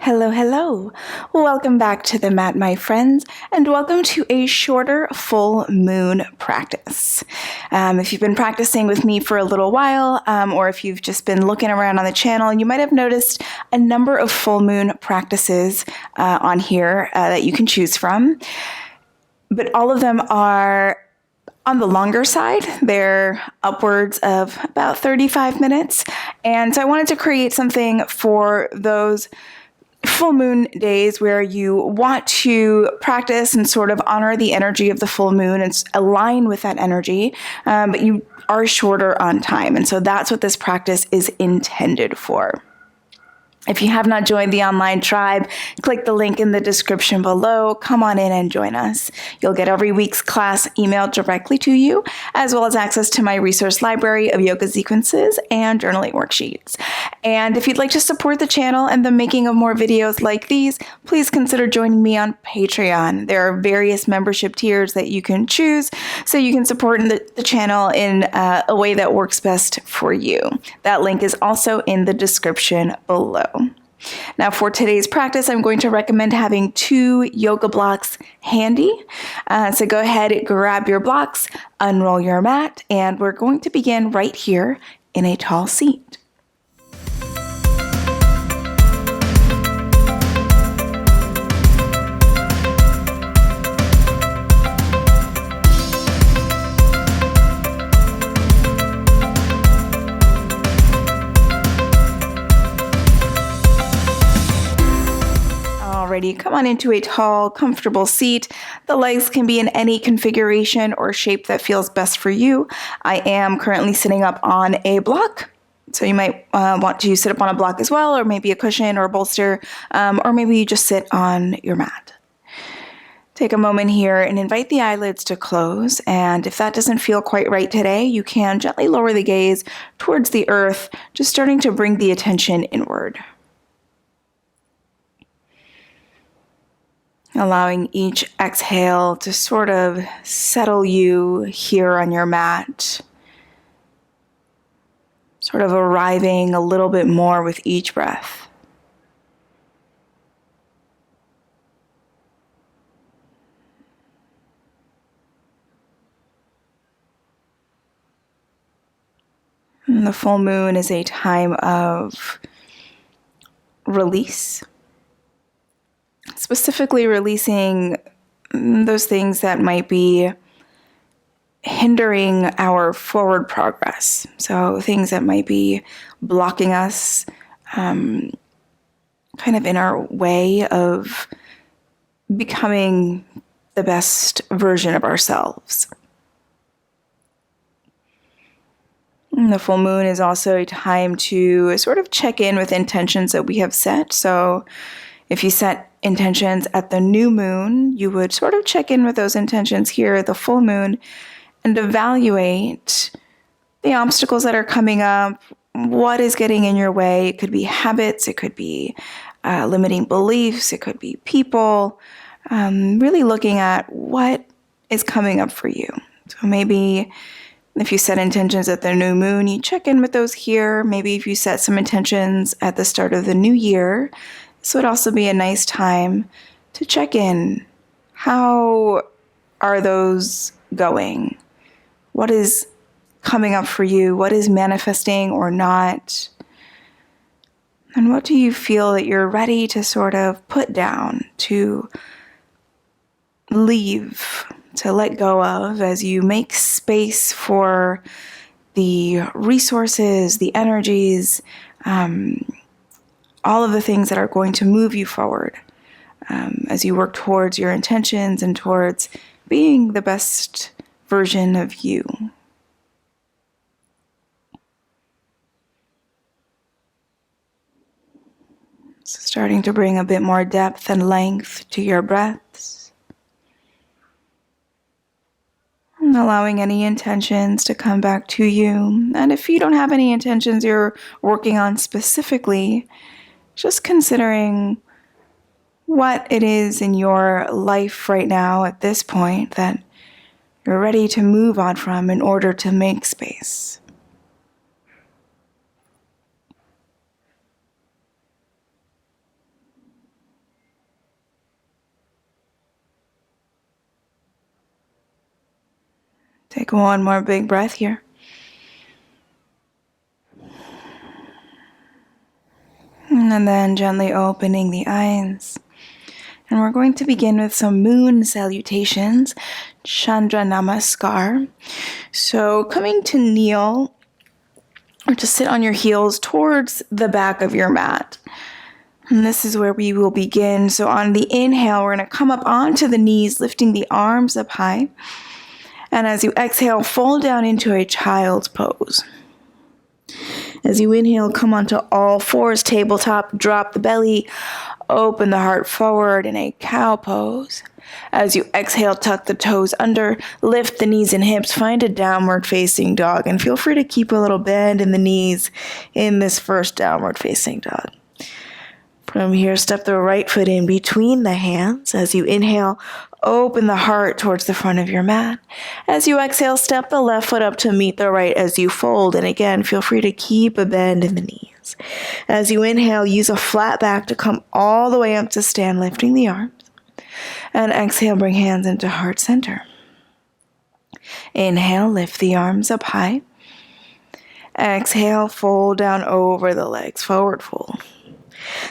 Hello, hello. Welcome back to the mat, my friends, and welcome to a shorter full moon practice. If you've been practicing with me for a little while, or if you've just been looking around on the channel, you might have noticed a number of full moon practices on here that you can choose from. But all of them are on the longer side. They're upwards of about 35 minutes. And so I wanted to create something for those full moon days where you want to practice and sort of honor the energy of the full moon and align with that energy, but you are shorter on time. And so that's what this practice is intended for. If you have not joined the online tribe, click the link in the description below. Come on in and join us. You'll get every week's class emailed directly to you, as well as access to my resource library of yoga sequences and journaling worksheets. And if you'd like to support the channel and the making of more videos like these, please consider joining me on Patreon. There are various membership tiers that you can choose so you can support the channel in a way that works best for you. That link is also in the description below. Now for today's practice, I'm going to recommend having 2 yoga blocks handy. So go ahead, grab your blocks, unroll your mat, and we're going to begin right here in a tall seat. Come on into a tall, comfortable seat. The legs can be in any configuration or shape that feels best for you. I am currently sitting up on a block, so you might want to sit up on a block as well, or maybe a cushion or a bolster, or maybe you just sit on your mat. Take a moment here and invite the eyelids to close, and if that doesn't feel quite right today, you can gently lower the gaze towards the earth, just starting to bring the attention inward. Allowing each exhale to sort of settle you here on your mat. Sort of arriving a little bit more with each breath. And the full moon is a time of release. Specifically releasing those things that might be hindering our forward progress. So things that might be blocking us, kind of in our way of becoming the best version of ourselves. And the full moon is also a time to sort of check in with intentions that we have set. So if you set intentions at the new moon, you would sort of check in with those intentions here at the full moon and evaluate the obstacles that are coming up, what is getting in your way. It could be habits, it could be limiting beliefs, it could be people, really looking at what is coming up for you. So maybe if you set intentions at the new moon, you check in with those here. Maybe if you set some intentions at the start of the new year, this would also be a nice time to check in. How are those going? What is coming up for you? What is manifesting or not? And what do you feel that you're ready to sort of put down, to leave, to let go of as you make space for the resources, the energies, all of the things that are going to move you forward as you work towards your intentions and towards being the best version of you. So starting to bring a bit more depth and length to your breaths. And allowing any intentions to come back to you. And if you don't have any intentions you're working on specifically, just considering what it is in your life right now at this point that you're ready to move on from in order to make space. Take one more big breath here. And then gently opening the eyes. And we're going to begin with some moon salutations, Chandra Namaskar. So coming to kneel or to sit on your heels towards the back of your mat. And this is where we will begin. So on the inhale, we're going to come up onto the knees, lifting the arms up high. And as you exhale, fold down into a child's pose. As you inhale, come onto all fours, tabletop, drop the belly, open the heart forward in a cow pose. As you exhale, tuck the toes under, lift the knees and hips, find a downward facing dog, and feel free to keep a little bend in the knees in this first downward facing dog. From here, step the right foot in between the hands. As you inhale, open the heart towards the front of your mat. As you exhale, step the left foot up to meet the right as you fold. And again, feel free to keep a bend in the knees. As you inhale, use a flat back to come all the way up to stand, lifting the arms. And exhale, bring hands into heart center. Inhale, lift the arms up high. Exhale, fold down over the legs, forward fold.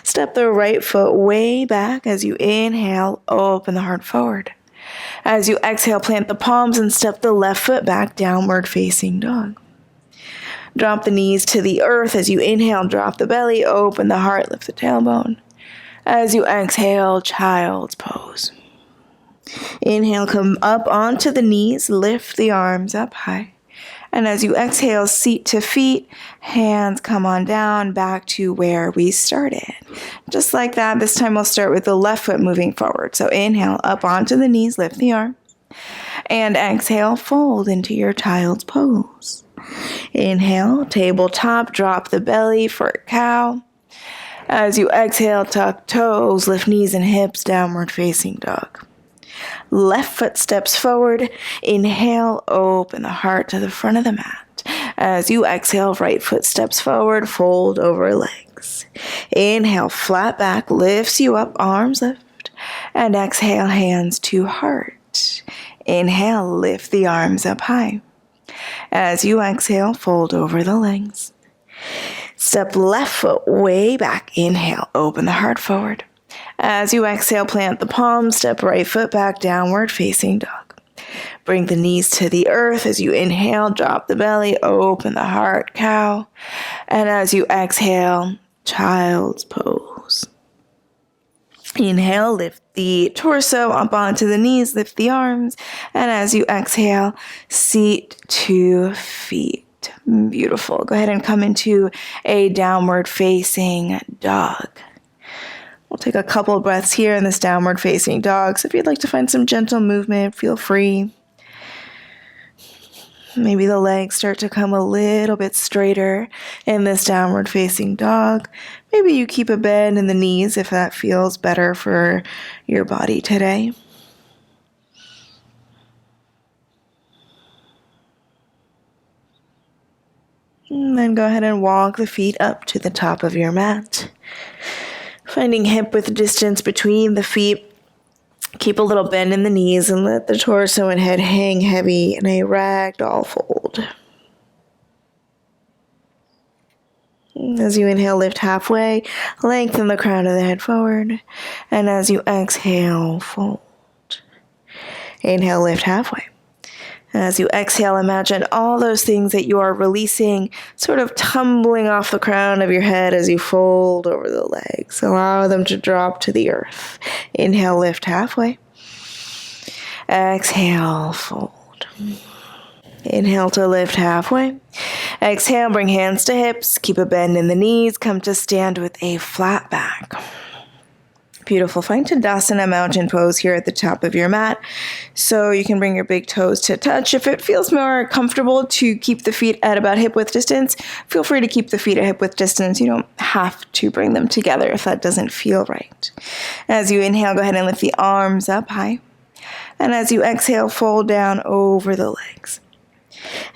Step the right foot way back as you inhale, open the heart forward. As you exhale, plant the palms and step the left foot back, downward facing dog. Drop the knees to the earth as you inhale, drop the belly, open the heart, lift the tailbone. As you exhale, child's pose. Inhale, come up onto the knees, lift the arms up high. And as you exhale, seat to feet, hands come on down back to where we started. Just like that, this time we'll start with the left foot moving forward. So inhale, up onto the knees, lift the arms. And exhale, fold into your child's pose. Inhale, tabletop, drop the belly for a cow. As you exhale, tuck toes, lift knees and hips, downward facing dog. Left foot steps forward. Inhale, open the heart to the front of the mat. As you exhale, right foot steps forward, fold over legs. Inhale, flat back, lifts you up, arms lift. And exhale, hands to heart. Inhale, lift the arms up high. As you exhale, fold over the legs. Step left foot way back. Inhale, open the heart forward. As you exhale, plant the palms, step right foot back, downward facing dog. Bring the knees to the earth. As you inhale, drop the belly, open the heart, cow. And as you exhale, child's pose. Inhale, lift the torso up onto the knees, lift the arms. And as you exhale, seat to feet. Beautiful. Go ahead and come into a downward facing dog. We'll take a couple breaths here in this downward facing dog. So if you'd like to find some gentle movement, feel free. Maybe the legs start to come a little bit straighter in this downward facing dog. Maybe you keep a bend in the knees if that feels better for your body today. And then go ahead and walk the feet up to the top of your mat. Finding hip width distance between the feet. Keep a little bend in the knees and let the torso and head hang heavy in a ragdoll fold. As you inhale, lift halfway, lengthen the crown of the head forward. And as you exhale, fold. Inhale, lift halfway. As you exhale, imagine all those things that you are releasing, sort of tumbling off the crown of your head as you fold over the legs. Allow them to drop to the earth. Inhale, lift halfway. Exhale, fold. Inhale to lift halfway. Exhale, bring hands to hips. Keep a bend in the knees. Come to stand with a flat back. Beautiful. Find Tadasana mountain pose here at the top of your mat. So you can bring your big toes to touch. If it feels more comfortable to keep the feet at about hip width distance, feel free to keep the feet at hip width distance. You don't have to bring them together if that doesn't feel right. As you inhale, go ahead and lift the arms up high. And as you exhale, fold down over the legs.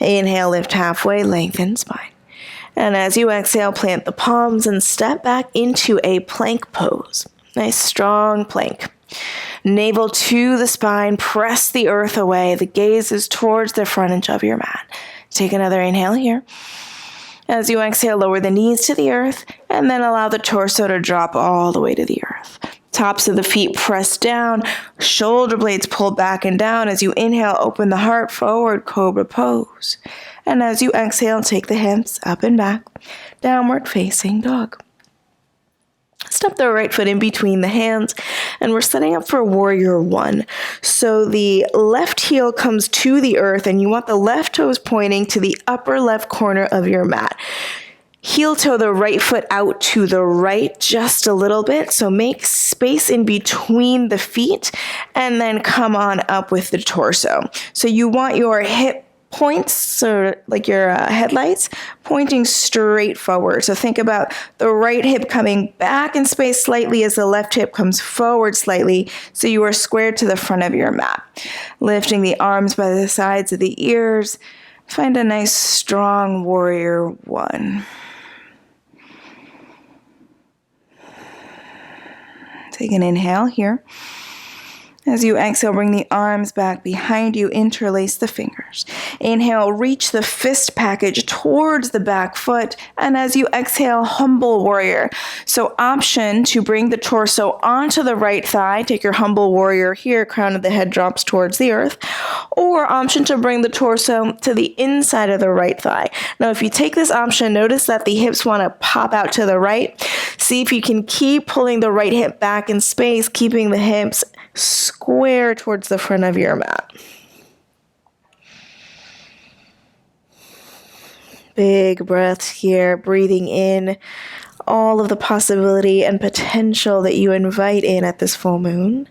Inhale, lift halfway, lengthen spine. And as you exhale, plant the palms and step back into a plank pose. Nice strong plank. Navel to the spine, press the earth away. The gaze is towards the front edge of your mat. Take another inhale here. As you exhale, lower the knees to the earth, and then allow the torso to drop all the way to the earth. Tops of the feet press down, shoulder blades pull back and down. As you inhale, open the heart forward, cobra pose. And as you exhale, take the hips up and back, downward facing dog. Step the right foot in between the hands, and we're setting up for warrior one. So the left heel comes to the earth, and you want the left toes pointing to the upper left corner of your mat. Heel toe the right foot out to the right just a little bit, so make space in between the feet, and then come on up with the torso. So you want your hip points, so like your headlights, pointing straight forward. So think about the right hip coming back in space slightly as the left hip comes forward slightly, so you are squared to the front of your mat. Lifting the arms by the sides of the ears. Find a nice strong warrior one. Take an inhale here. As you exhale, bring the arms back behind you, interlace the fingers. Inhale, reach the fist package towards the back foot, and as you exhale, humble warrior. So option to bring the torso onto the right thigh, take your humble warrior here, crown of the head drops towards the earth, or option to bring the torso to the inside of the right thigh. Now, if you take this option, notice that the hips want to pop out to the right. See if you can keep pulling the right hip back in space, keeping the hips square towards the front of your mat. Big breaths here, breathing in all of the possibility and potential that you invite in at this full moon,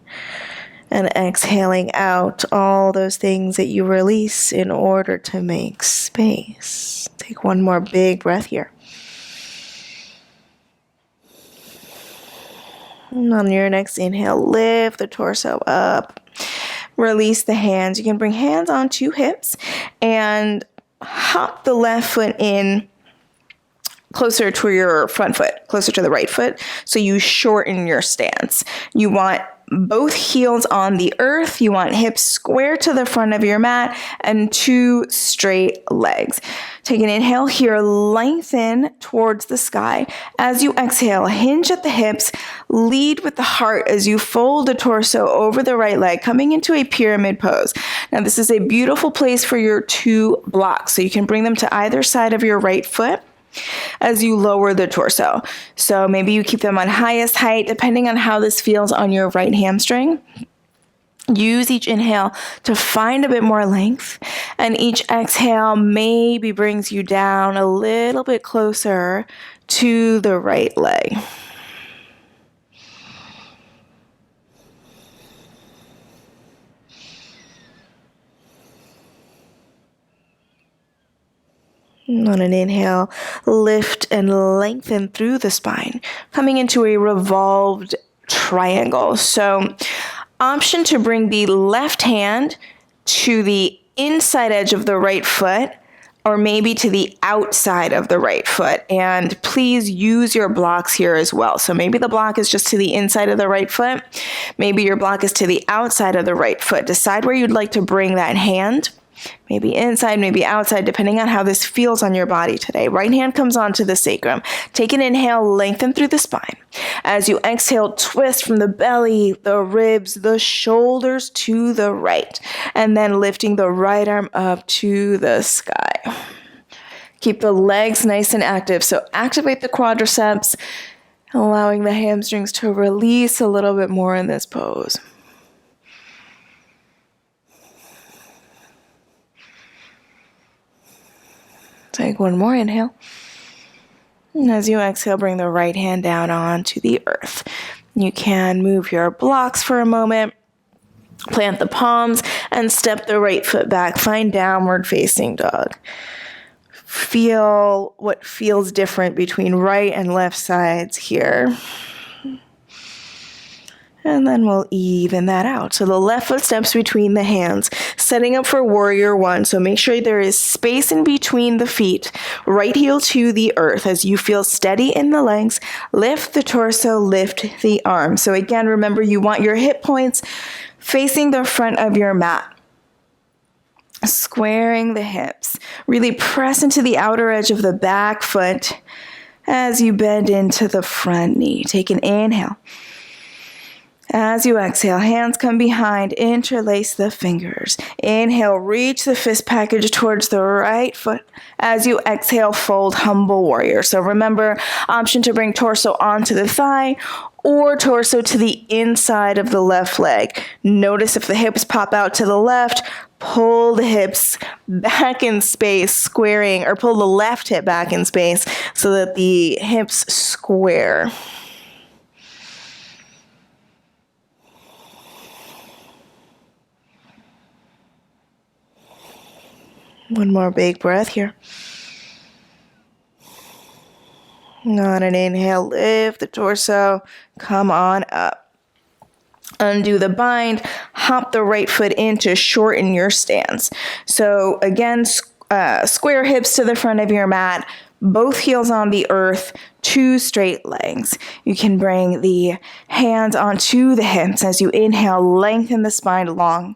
and exhaling out all those things that you release in order to make space. Take one more big breath here. And on your next inhale, lift the torso up. Release the hands. You can bring hands onto hips and hop the left foot in closer to your front foot, closer to the right foot, so you shorten your stance. You want both heels on the earth. You want hips square to the front of your mat and two straight legs. Take an inhale here, lengthen towards the sky. As you exhale, hinge at the hips, lead with the heart as you fold the torso over the right leg, coming into a pyramid pose. Now, this is a beautiful place for your two blocks, so you can bring them to either side of your right foot as you lower the torso. So maybe you keep them on highest height, depending on how this feels on your right hamstring. Use each inhale to find a bit more length, and each exhale maybe brings you down a little bit closer to the right leg. On an inhale, lift and lengthen through the spine, coming into a revolved triangle. So, option to bring the left hand to the inside edge of the right foot, or maybe to the outside of the right foot. And please use your blocks here as well. So maybe the block is just to the inside of the right foot. Maybe your block is to the outside of the right foot. Decide where you'd like to bring that hand. Maybe inside, maybe outside, depending on how this feels on your body today. Right hand comes onto the sacrum. Take an inhale, lengthen through the spine. As you exhale, twist from the belly, the ribs, the shoulders to the right. And then lifting the right arm up to the sky. Keep the legs nice and active. So activate the quadriceps, allowing the hamstrings to release a little bit more in this pose. Take one more inhale. And as you exhale, bring the right hand down onto the earth. You can move your blocks for a moment, plant the palms, and step the right foot back. Find downward facing dog. Feel what feels different between right and left sides here. And then we'll even that out. So the left foot steps between the hands, setting up for warrior one. So make sure there is space in between the feet. Right heel to the earth as you feel steady in the legs. Lift the torso, lift the arms. So again, remember you want your hip points facing the front of your mat. Squaring the hips. Really press into the outer edge of the back foot as you bend into the front knee. Take an inhale. As you exhale, hands come behind, interlace the fingers. Inhale, reach the fist package towards the right foot. As you exhale, fold humble warrior. So remember, option to bring torso onto the thigh or torso to the inside of the left leg. Notice if the hips pop out to the left, pull the hips back in space, squaring, or pull the left hip back in space so that the hips square. One more big breath here. On an inhale, lift the torso, come on up. Undo the bind, hop the right foot in to shorten your stance. So again, square hips to the front of your mat, both heels on the earth, 2 straight legs. You can bring the hands onto the hips as you inhale, lengthen the spine long.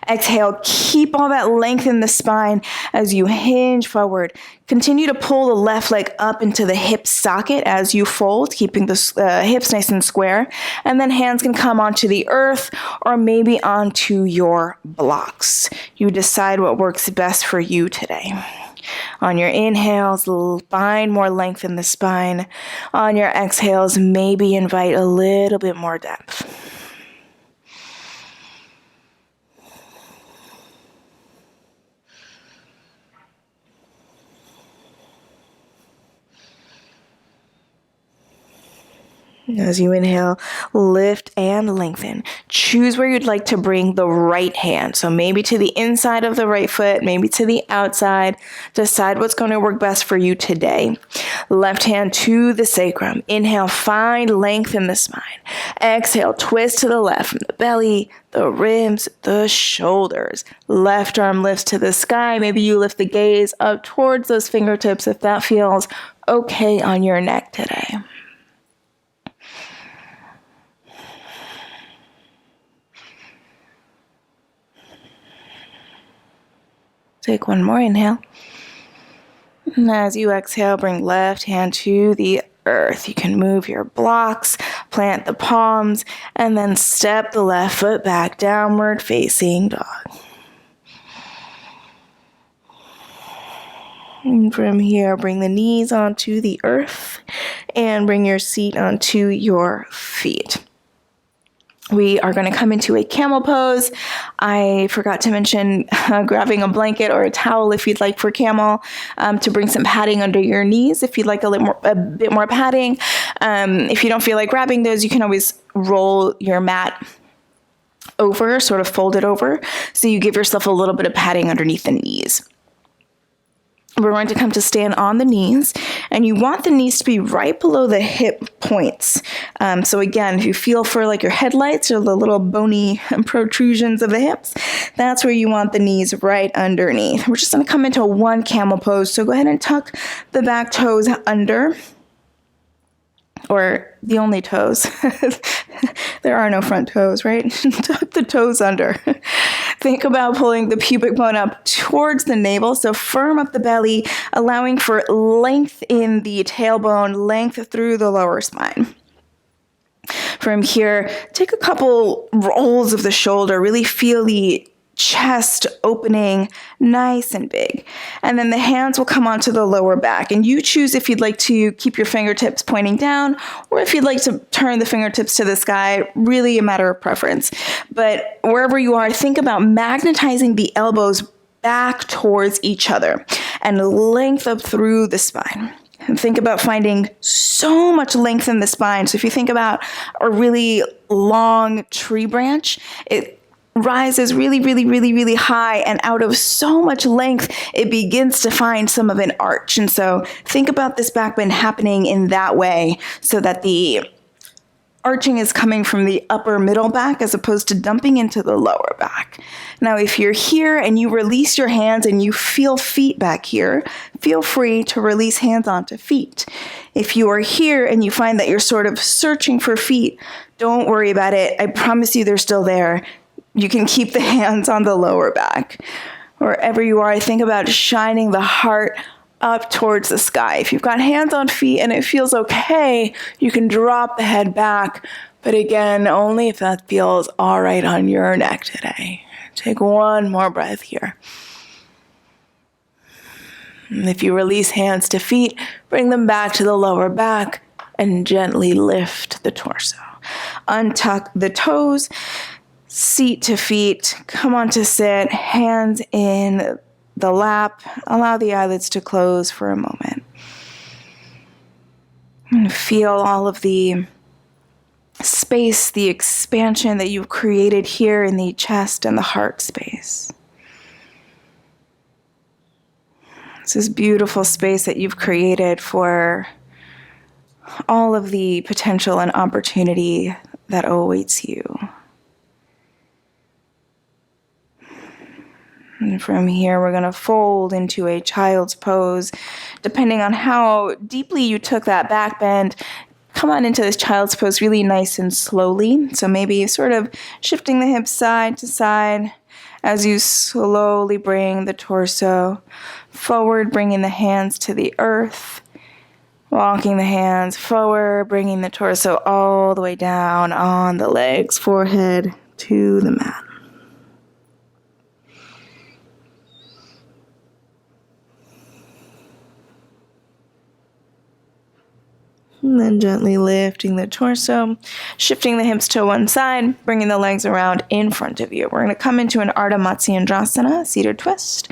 Exhale, keep all that length in the spine as you hinge forward. Continue to pull the left leg up into the hip socket as you fold, keeping the hips nice and square. And then hands can come onto the earth or maybe onto your blocks. You decide what works best for you today. On your inhales, find more length in the spine. On your exhales, maybe invite a little bit more depth. As you inhale, lift and lengthen. Choose where you'd like to bring the right hand. So maybe to the inside of the right foot, maybe to the outside. Decide what's going to work best for you today. Left hand to the sacrum. Inhale, find length in the spine. Exhale, twist to the left from the belly, the ribs, the shoulders. Left arm lifts to the sky. Maybe you lift the gaze up towards those fingertips if that feels okay on your neck today. Take one more inhale. And as you exhale, bring left hand to the earth. You can move your blocks, plant the palms, and then step the left foot back, downward facing dog. And from here, bring the knees onto the earth and bring your seat onto your feet. We are going to come into a camel pose. I forgot to mention grabbing a blanket or a towel if you'd like for camel, to bring some padding under your knees if you'd like a bit more padding. If you don't feel like grabbing those, you can always roll your mat over, sort of fold it over, so you give yourself a little bit of padding underneath the knees. We're going to come to stand on the knees, and you want the knees to be right below the hip points. So again, if you feel for like your headlights or the little bony protrusions of the hips, that's where you want the knees right underneath. We're just going to come into one camel pose. So go ahead and tuck the back toes under, or the only toes. There are no front toes, right? Tuck the toes under. Think about pulling the pubic bone up towards the navel, so firm up the belly, allowing for length in the tailbone, length through the lower spine. From here, take a couple rolls of the shoulder, really feel the chest opening nice and big. And then the hands will come onto the lower back. And you choose if you'd like to keep your fingertips pointing down or if you'd like to turn the fingertips to the sky, really a matter of preference. But wherever you are, think about magnetizing the elbows back towards each other and length up through the spine. And think about finding so much length in the spine. So if you think about a really long tree branch, it rises really, really, really, really high, and out of so much length, it begins to find some of an arch. And so think about this back bend happening in that way so that the arching is coming from the upper middle back as opposed to dumping into the lower back. Now, if you're here and you release your hands and you feel feet back here, feel free to release hands onto feet. If you are here and you find that you're sort of searching for feet, don't worry about it. I promise you they're still there. You can keep the hands on the lower back. Wherever you are, think about shining the heart up towards the sky. If you've got hands on feet and it feels okay, you can drop the head back. But again, only if that feels all right on your neck today. Take one more breath here. And if you release hands to feet, bring them back to the lower back and gently lift the torso. Untuck the toes, seat to feet, come on to sit, hands in the lap, allow the eyelids to close for a moment. And feel all of the space, the expansion that you've created here in the chest and the heart space. It's this beautiful space that you've created for all of the potential and opportunity that awaits you. And from here, we're going to fold into a child's pose. Depending on how deeply you took that back bend, come on into this child's pose really nice and slowly. So maybe sort of shifting the hips side to side as you slowly bring the torso forward, bringing the hands to the earth, walking the hands forward, bringing the torso all the way down on the legs, forehead to the mat. And then gently lifting the torso, shifting the hips to one side, bringing the legs around in front of you. We're going to come into an Ardha Matsyendrasana, seated twist.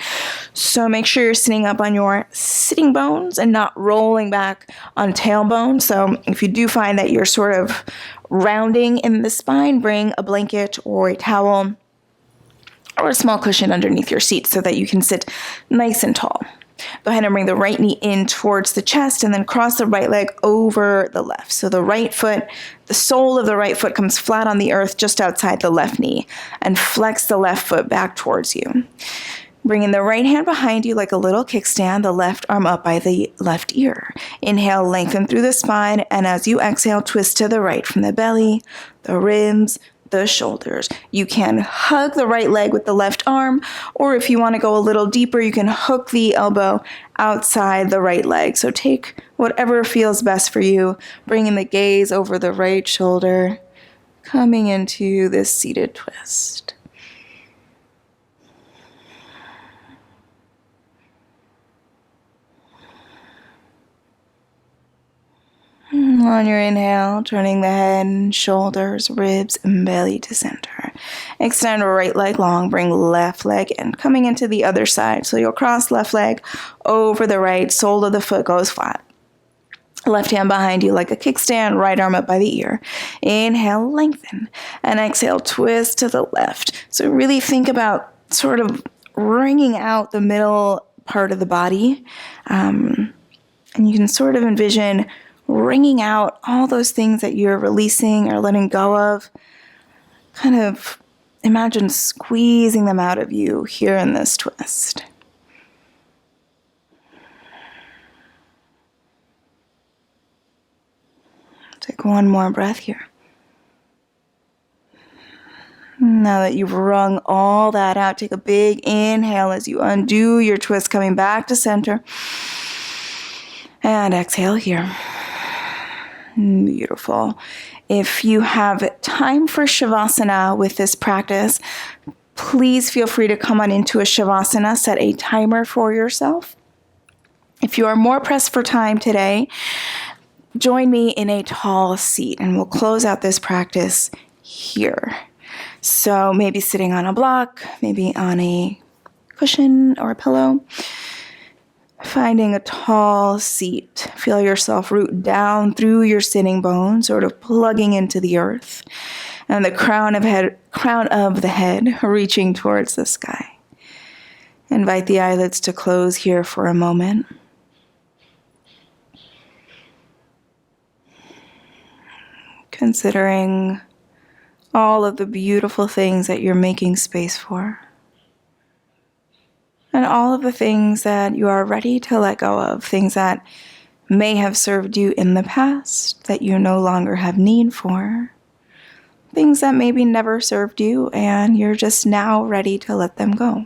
So make sure you're sitting up on your sitting bones and not rolling back on tailbone. So if you do find that you're sort of rounding in the spine, bring a blanket or a towel or a small cushion underneath your seat so that you can sit nice and tall. Go ahead and bring the right knee in towards the chest and then cross the right leg over the left. So the right foot, the sole of the right foot comes flat on the earth just outside the left knee, and flex the left foot back towards you. Bringing the right hand behind you like a little kickstand, the left arm up by the left ear. Inhale, lengthen through the spine, and as you exhale, twist to the right from the belly, the ribs, the shoulders. You can hug the right leg with the left arm, or if you want to go a little deeper, you can hook the elbow outside the right leg. So take whatever feels best for you, bringing the gaze over the right shoulder, coming into this seated twist. On your inhale, turning the head, shoulders, ribs, and belly to center. Extend right leg long, bring left leg in, coming into the other side. So you'll cross left leg over the right, sole of the foot goes flat. Left hand behind you like a kickstand, right arm up by the ear. Inhale, lengthen, and exhale, twist to the left. So really think about sort of wringing out the middle part of the body. And you can sort of envision wringing out all those things that you're releasing or letting go of. Kind of imagine squeezing them out of you here in this twist. Take one more breath here. Now that you've wrung all that out, take a big inhale as you undo your twist, coming back to center. And exhale here. Beautiful. If you have time for Shavasana with this practice, please feel free to come on into a Shavasana. Set a timer for yourself. If you are more pressed for time today, join me in a tall seat and we'll close out this practice here. So maybe sitting on a block, maybe on a cushion or a pillow. Finding a tall seat. Feel yourself root down through your sitting bones, sort of plugging into the earth. And the crown of the head reaching towards the sky. Invite the eyelids to close here for a moment. considering all of the beautiful things that you're making space for, and all of the things that you are ready to let go of, things that may have served you in the past that you no longer have need for, things that maybe never served you and you're just now ready to let them go.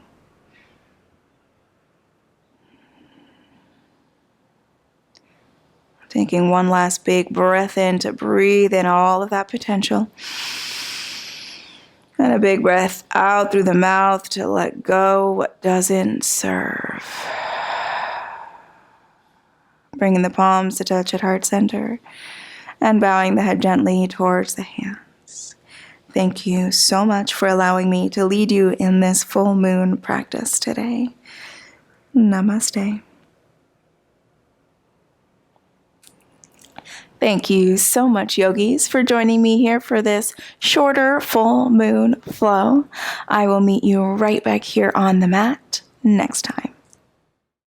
Taking one last big breath in to breathe in all of that potential. And a big breath out through the mouth to let go what doesn't serve. Bringing the palms to touch at heart center and bowing the head gently towards the hands. Thank you so much for allowing me to lead you in this full moon practice today. Namaste. Thank you so much, yogis, for joining me here for this shorter full moon flow. I will meet you right back here on the mat next time.